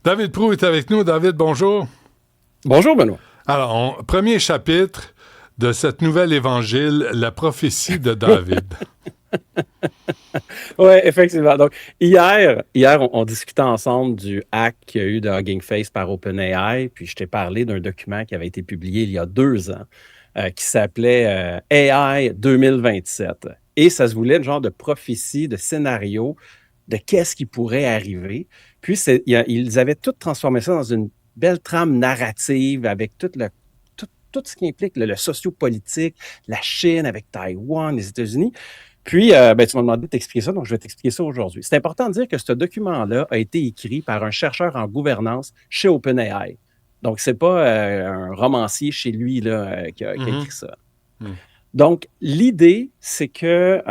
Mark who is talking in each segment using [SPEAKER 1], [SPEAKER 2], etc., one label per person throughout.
[SPEAKER 1] David Proulx est avec nous. David, bonjour.
[SPEAKER 2] Bonjour, Benoît.
[SPEAKER 1] Alors, premier chapitre de cet nouvel évangile, la prophétie de David.
[SPEAKER 2] Oui, effectivement. Donc, hier on discutait ensemble du hack qu'il y a eu de Hugging Face par OpenAI, puis je t'ai parlé d'un document qui avait été publié il y a 2 ans, qui s'appelait AI 2027. Et ça se voulait le genre de prophétie, de scénario, de qu'est-ce qui pourrait arriver. Puis, ils avaient tout transformé ça dans une belle trame narrative avec tout ce qui implique le sociopolitique, la Chine avec Taïwan, les États-Unis. Puis, tu m'as demandé de t'expliquer ça, donc je vais t'expliquer ça aujourd'hui. C'est important de dire que ce document-là a été écrit par un chercheur en gouvernance chez OpenAI. Donc, c'est pas un romancier chez lui là, qui a écrit ça. Donc, l'idée, c'est que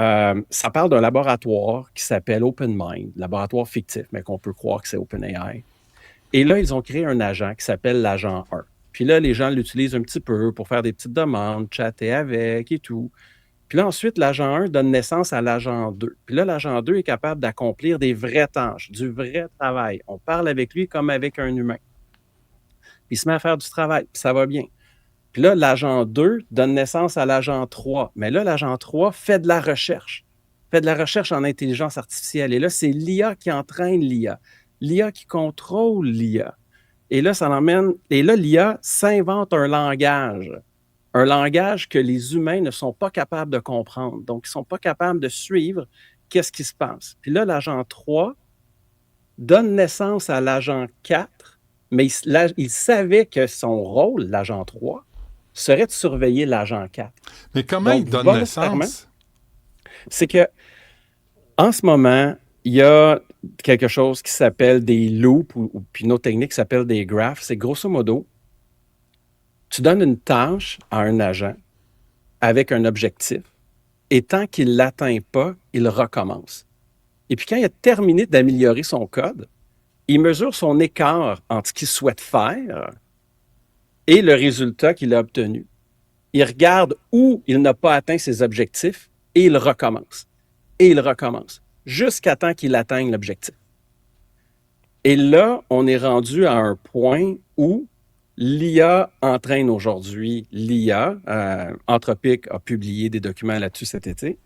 [SPEAKER 2] ça parle d'un laboratoire qui s'appelle OpenMind, laboratoire fictif, mais qu'on peut croire que c'est OpenAI. Et là, ils ont créé un agent qui s'appelle l'agent 1. Puis là, les gens l'utilisent un petit peu pour faire des petites demandes, chatter avec et tout. Puis là, ensuite, l'agent 1 donne naissance à l'agent 2. Puis là, l'agent 2 est capable d'accomplir des vraies tâches, du vrai travail. On parle avec lui comme avec un humain. Puis il se met à faire du travail, puis ça va bien. Puis là, l'agent 2 donne naissance à l'agent 3. Mais là, l'agent 3 fait de la recherche. Fait de la recherche en intelligence artificielle. Et là, c'est l'IA qui entraîne l'IA. L'IA qui contrôle l'IA. Et là, ça l'emmène. Et là, l'IA s'invente un langage que les humains ne sont pas capables de comprendre. Donc, ils ne sont pas capables de suivre qu'est-ce qui se passe. Puis là, l'agent 3 donne naissance à l'agent 4, mais il savait que son rôle, l'agent 3, serait de surveiller l'agent 4.
[SPEAKER 1] Mais comment
[SPEAKER 2] Donc,
[SPEAKER 1] il donne naissance?
[SPEAKER 2] C'est que, en ce moment, il y a quelque chose qui s'appelle des loops, ou puis une autre technique qui s'appelle des graphs. C'est grosso modo, tu donnes une tâche à un agent avec un objectif, et tant qu'il ne l'atteint pas, il recommence. Et puis quand il a terminé d'améliorer son code, il mesure son écart entre ce qu'il souhaite faire et le résultat qu'il a obtenu. Il regarde où il n'a pas atteint ses objectifs et il recommence. Et il recommence jusqu'à temps qu'il atteigne l'objectif. Et là, on est rendu à un point où l'IA entraîne aujourd'hui l'IA. Anthropic a publié des documents là-dessus cet été.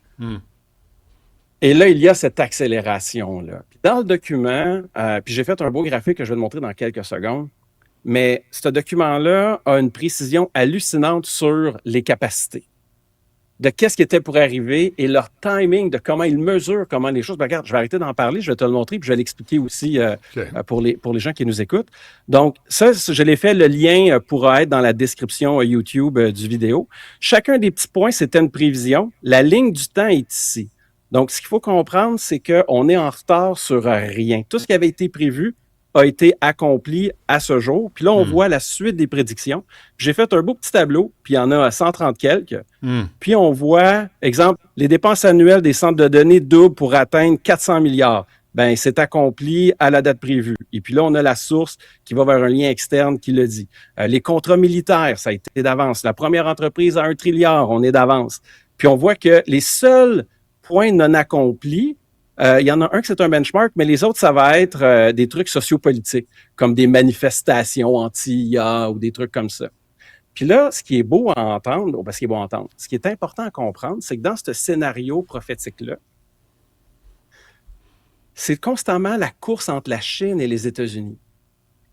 [SPEAKER 2] Et là, il y a cette accélération-là. Puis dans le document, puis j'ai fait un beau graphique que je vais te montrer dans quelques secondes, mais ce document-là a une précision hallucinante sur les capacités, de qu'est-ce qui était pour arriver et leur timing, de comment ils mesurent, comment les choses... Ben, regarde, je vais arrêter d'en parler, je vais te le montrer, puis je vais l'expliquer aussi pour les gens qui nous écoutent. Donc, ça, je l'ai fait, le lien pourra être dans la description YouTube du vidéo. Chacun des petits points, c'était une prévision. La ligne du temps est ici. Donc, ce qu'il faut comprendre, c'est qu'on est en retard sur rien. Tout ce qui avait été prévu a été accompli à ce jour. Puis là, on voit la suite des prédictions. J'ai fait un beau petit tableau, puis il y en a 130 quelques. Puis on voit, exemple, les dépenses annuelles des centres de données doublent pour atteindre 400 milliards. Ben, c'est accompli à la date prévue. Et puis là, on a la source qui va vers un lien externe qui le dit. Les contrats militaires, ça a été d'avance. La première entreprise à 1 trilliard, on est d'avance. Puis on voit que les seuls points non accomplis, il y en a un que c'est un benchmark, mais les autres, ça va être des trucs sociopolitiques, comme des manifestations anti-IA ou des trucs comme ça. Puis là, ce qui est beau à entendre, ce qui est important à comprendre, c'est que dans ce scénario prophétique-là, c'est constamment la course entre la Chine et les États-Unis.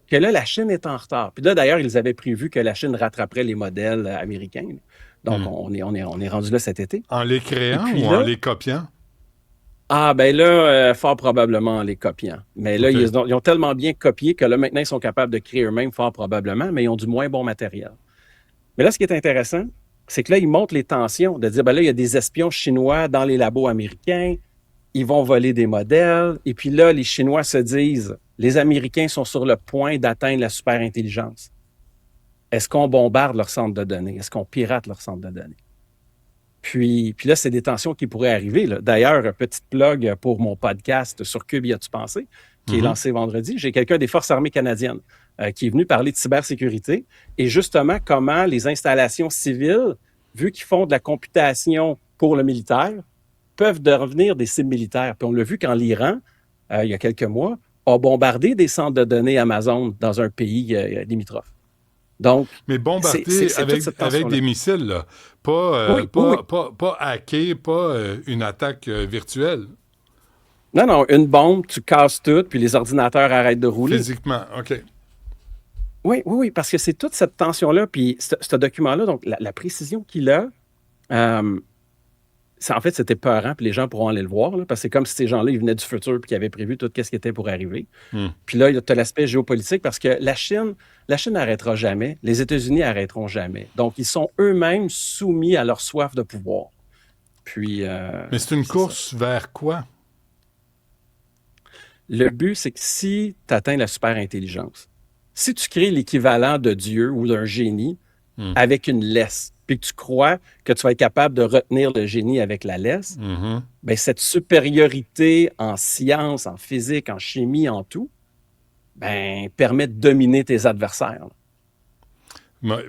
[SPEAKER 2] Que là, la Chine est en retard. Puis là, d'ailleurs, ils avaient prévu que la Chine rattraperait les modèles américains. Donc, on est rendu là cet été.
[SPEAKER 1] En les créant ou
[SPEAKER 2] là,
[SPEAKER 1] en les copiant?
[SPEAKER 2] Ah, ben là, fort probablement en les copiant. Mais là, ils ont tellement bien copié que là, maintenant, ils sont capables de créer eux-mêmes, fort probablement, mais ils ont du moins bon matériel. Mais là, ce qui est intéressant, c'est que là, ils montrent les tensions, de dire, ben là, il y a des espions chinois dans les labos américains, ils vont voler des modèles, et puis là, les Chinois se disent, les Américains sont sur le point d'atteindre la super-intelligence. Est-ce qu'on bombarde leur centre de données? Est-ce qu'on pirate leur centre de données? Puis là, c'est des tensions qui pourraient arriver. Là. D'ailleurs, petite plug pour mon podcast sur Cube, y a-tu pensé, qui est lancé vendredi. J'ai quelqu'un des Forces armées canadiennes qui est venu parler de cybersécurité et justement comment les installations civiles, vu qu'ils font de la computation pour le militaire, peuvent devenir des cibles militaires. Puis on l'a vu qu'en l'Iran, il y a quelques mois, a bombardé des centres de données Amazon dans un pays limitrophe. Donc,
[SPEAKER 1] Mais bombarder avec des missiles, là.
[SPEAKER 2] oui, oui, oui.
[SPEAKER 1] Pas hacker, pas une attaque virtuelle.
[SPEAKER 2] Non, non, une bombe, tu casses tout, puis les ordinateurs arrêtent de rouler.
[SPEAKER 1] Physiquement, OK.
[SPEAKER 2] Oui, oui, oui, parce que c'est toute cette tension-là, puis ce document-là, donc la précision qu'il a, euh, en fait, c'était peurant, puis les gens pourront aller le voir, là, parce que c'est comme si ces gens-là, ils venaient du futur, puis qu'ils avaient prévu tout ce qui était pour arriver.
[SPEAKER 1] Hmm.
[SPEAKER 2] Puis là, tu as l'aspect géopolitique, parce que la Chine n'arrêtera jamais, les États-Unis n'arrêteront jamais. Donc, ils sont eux-mêmes soumis à leur soif de pouvoir. Puis,
[SPEAKER 1] Mais c'est une
[SPEAKER 2] c'est ça.
[SPEAKER 1] course vers quoi?
[SPEAKER 2] Le but, c'est que si tu atteins la super-intelligence, si tu crées l'équivalent de Dieu ou d'un génie
[SPEAKER 1] Hmm.
[SPEAKER 2] avec une laisse, puis que tu crois que tu vas être capable de retenir le génie avec la laisse,
[SPEAKER 1] Mhm.
[SPEAKER 2] ben cette supériorité en science, en physique, en chimie, en tout, ben, permet de dominer tes adversaires.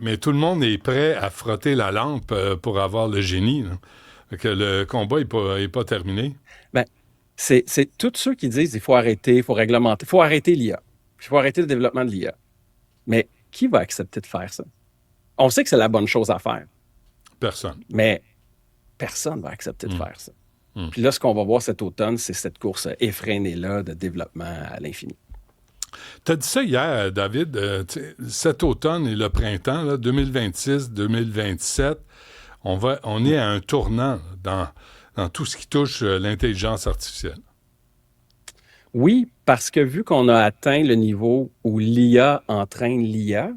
[SPEAKER 1] Mais tout le monde est prêt à frotter la lampe pour avoir le génie, là. Fait que le combat est pas terminé.
[SPEAKER 2] Ben, c'est tous ceux qui disent qu'il faut arrêter, il faut réglementer, il faut arrêter l'IA, il faut arrêter le développement de l'IA. Mais qui va accepter de faire ça? On sait que c'est la bonne chose à faire,
[SPEAKER 1] Personne.
[SPEAKER 2] mais personne ne va accepter de
[SPEAKER 1] Hmm.
[SPEAKER 2] faire ça.
[SPEAKER 1] Hmm.
[SPEAKER 2] Puis là, ce qu'on va voir cet automne, c'est cette course effrénée-là de développement à l'infini.
[SPEAKER 1] Tu as dit ça hier, David, tu sais, cet automne et le printemps, là, 2026-2027, on est à un tournant dans tout ce qui touche l'intelligence artificielle.
[SPEAKER 2] Oui, parce que vu qu'on a atteint le niveau où l'IA entraîne l'IA,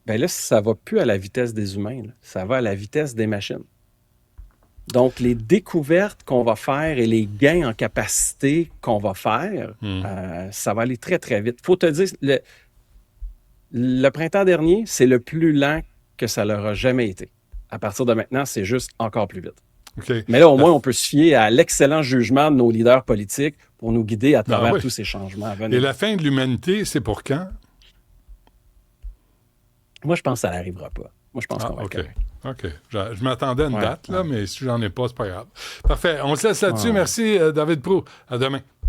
[SPEAKER 2] ben là, ça va plus à la vitesse des humains, là. Ça va à la vitesse des machines. Donc, les découvertes qu'on va faire et les gains en capacité qu'on va faire,
[SPEAKER 1] Hmm.
[SPEAKER 2] ça va aller très, très vite. Faut te dire, le printemps dernier, c'est le plus lent que ça leur a jamais été. À partir de maintenant, c'est juste encore plus vite.
[SPEAKER 1] OK.
[SPEAKER 2] Mais là, au
[SPEAKER 1] La-
[SPEAKER 2] moins, on peut se fier à l'excellent jugement de nos leaders politiques pour nous guider à
[SPEAKER 1] Ah
[SPEAKER 2] travers
[SPEAKER 1] oui.
[SPEAKER 2] tous ces changements à
[SPEAKER 1] Et
[SPEAKER 2] venir.
[SPEAKER 1] la fin de l'humanité, c'est pour quand?
[SPEAKER 2] Moi, je pense que ça n'arrivera pas. Moi, je pense
[SPEAKER 1] Ah,
[SPEAKER 2] qu'on va être
[SPEAKER 1] OK.
[SPEAKER 2] correct.
[SPEAKER 1] OK. Je m'attendais à une
[SPEAKER 2] Ouais,
[SPEAKER 1] date, là,
[SPEAKER 2] ouais.
[SPEAKER 1] mais si j'en ai pas, c'est pas grave. Parfait. On se laisse
[SPEAKER 2] Ouais,
[SPEAKER 1] là-dessus.
[SPEAKER 2] ouais.
[SPEAKER 1] Merci, David Proulx. À demain.